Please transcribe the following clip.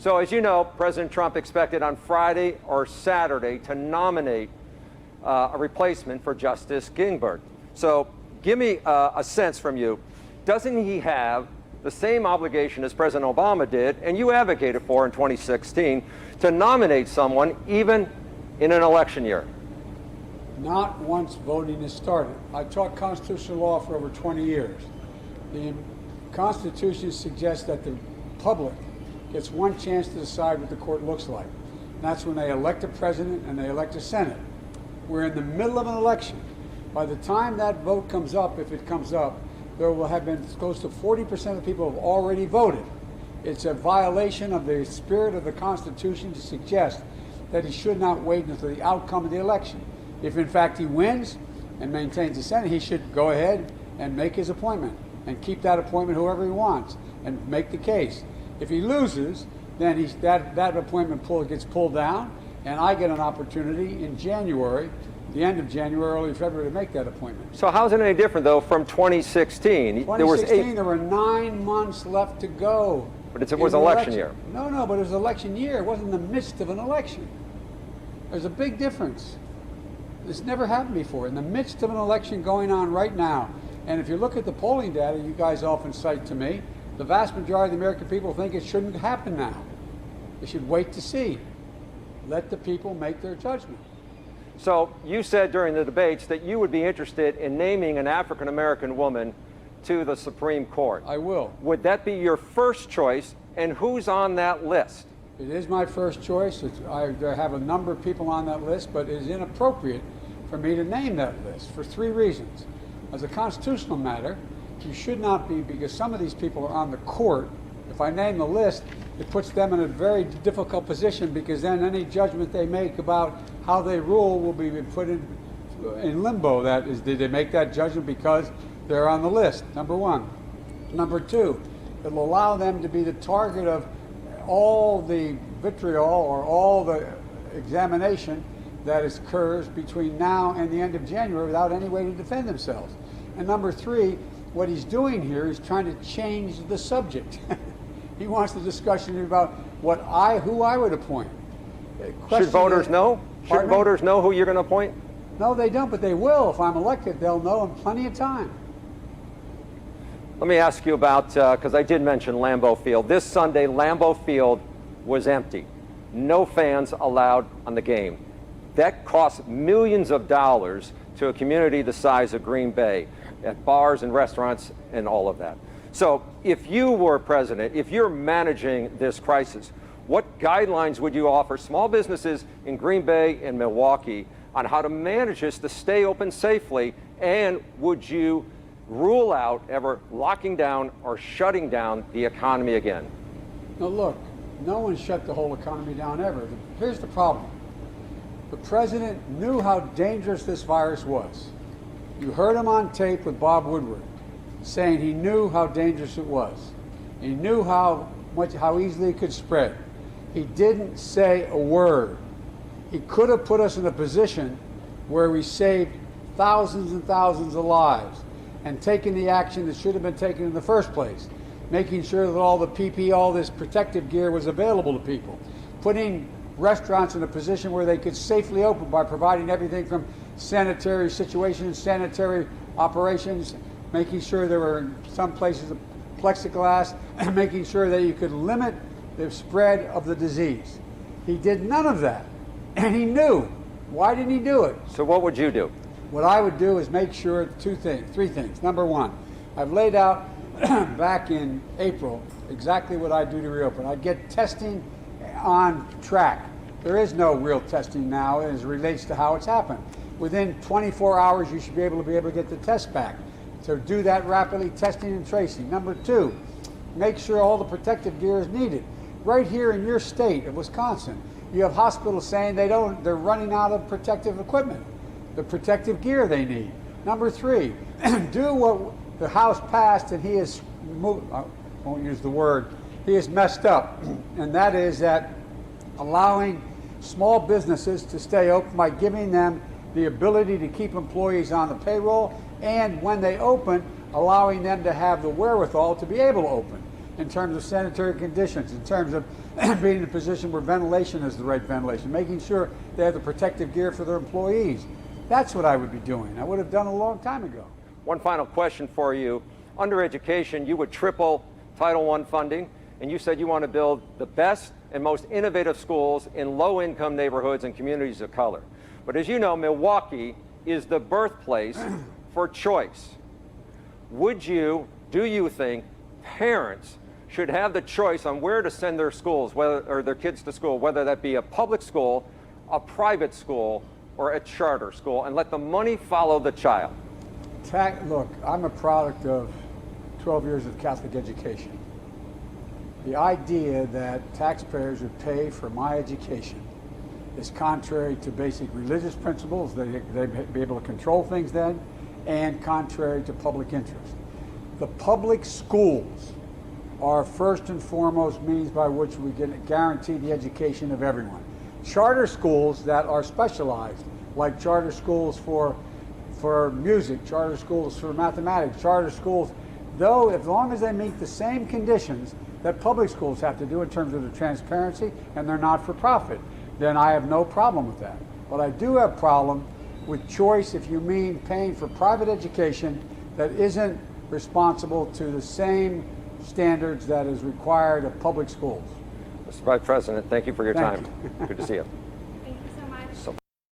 So as you know, President Trump expected on Friday or Saturday to nominate a replacement for Justice Ginsburg. So give me a sense from you. Doesn't he have the same obligation as President Obama did, and you advocated for in 2016, to nominate someone even in an election year? Not once voting is started. I taught constitutional law for over 20 years. The Constitution suggests that the public gets one chance to decide what the court looks like. And that's when they elect a president and they elect a Senate. We're in the middle of an election. By the time that vote comes up, if it comes up, there will have been close to 40% of people have already voted. It's a violation of the spirit of the Constitution to suggest that he should not wait until the outcome of the election. If in fact he wins and maintains the Senate, he should go ahead and make his appointment and keep that appointment whoever he wants and make the case. If he loses, then that appointment gets pulled down, and I get an opportunity in January, the end of January, early February, to make that appointment. So how's it any different, though, from 2016? 2016, there were 9 months left to go. But it was election year. No, but it was election year. It wasn't in the midst of an election. There's a big difference. This never happened before. In the midst of an election going on right now, and if you look at the polling data you guys often cite to me, the vast majority of the American people think it shouldn't happen now. They should wait to see. Let the people make their judgment. So you said during the debates that you would be interested in naming an African-American woman to the Supreme Court. I will. Would that be your first choice, and who's on that list? It is my first choice. I have a number of people on that list, but it is inappropriate for me to name that list for 3 reasons. As a constitutional matter, you should not be, because some of these people are on the court. If I name the list, it puts them in a very difficult position, because then any judgment they make about how they rule will be put in limbo. That is, did they make that judgment because they're on the list? Number one. Number two, it will allow them to be the target of all the vitriol or all the examination that occurs between now and the end of January without any way to defend themselves. And number three, what he's doing here is trying to change the subject. He wants the discussion about who I would appoint. Should voters know? Should voters know who you're going to appoint? No, they don't, but they will. If I'm elected, they'll know in plenty of time. Let me ask you about, because I did mention Lambeau Field. This Sunday, Lambeau Field was empty. No fans allowed on the game. That cost millions of dollars to a community the size of Green Bay, at bars and restaurants and all of that. So if you were president, if you're managing this crisis, what guidelines would you offer small businesses in Green Bay and Milwaukee on how to manage this to stay open safely? And would you rule out ever locking down or shutting down the economy again? Now look, no one shut the whole economy down ever. Here's the problem. The president knew how dangerous this virus was. You heard him on tape with Bob Woodward saying he knew how dangerous it was. He knew how easily it could spread. He didn't say a word. He could have put us in a position where we saved thousands and thousands of lives and taken the action that should have been taken in the first place, making sure that all the PPE, all this protective gear was available to people, putting restaurants in a position where they could safely open by providing everything from sanitary situations, sanitary operations, making sure there were in some places plexiglass, and making sure that you could limit the spread of the disease. He did none of that, and he knew. Why didn't he do it? So what would you do? What I would do is make sure three things. Number one, I've laid out back in April exactly what I'd do to reopen. I'd get testing on track. There is no real testing now as it relates to how it's happened. Within 24 hours, you should be able to get the test back. So do that rapidly, testing and tracing. Number two, make sure all the protective gear is needed. Right here in your state of Wisconsin, you have hospitals saying they're running out of protective equipment, the protective gear they need. Number three, do what the House passed, and he has I won't use the word, he has messed up, and that is that allowing small businesses to stay open by giving them the ability to keep employees on the payroll, and when they open, allowing them to have the wherewithal to be able to open. in terms of sanitary conditions, in terms of being in a position where ventilation is the right ventilation, making sure they have the protective gear for their employees. That's what I would be doing. I would have done a long time ago. One final question for you. Under education, you would triple Title I funding, and you said you want to build the best and most innovative schools in low-income neighborhoods and communities of color. But as you know, Milwaukee is the birthplace for choice. Do you think parents should have the choice on where to send their schools, or their kids to school, whether that be a public school, a private school, or a charter school, and let the money follow the child? Look, I'm a product of 12 years of Catholic education. The idea that taxpayers would pay for my education is contrary to basic religious principles. They'd be able to control things then, and contrary to public interest. The public schools are first and foremost means by which we can guarantee the education of everyone. Charter schools that are specialized, like charter schools for music, charter schools for mathematics, charter schools, though, as long as they meet the same conditions that public schools have to do in terms of the transparency, and they're not for profit, then I have no problem with that. But I do have a problem with choice if you mean paying for private education that isn't responsible to the same standards that is required of public schools. Mr. Vice President, thank you for your Thank time. Good to see you.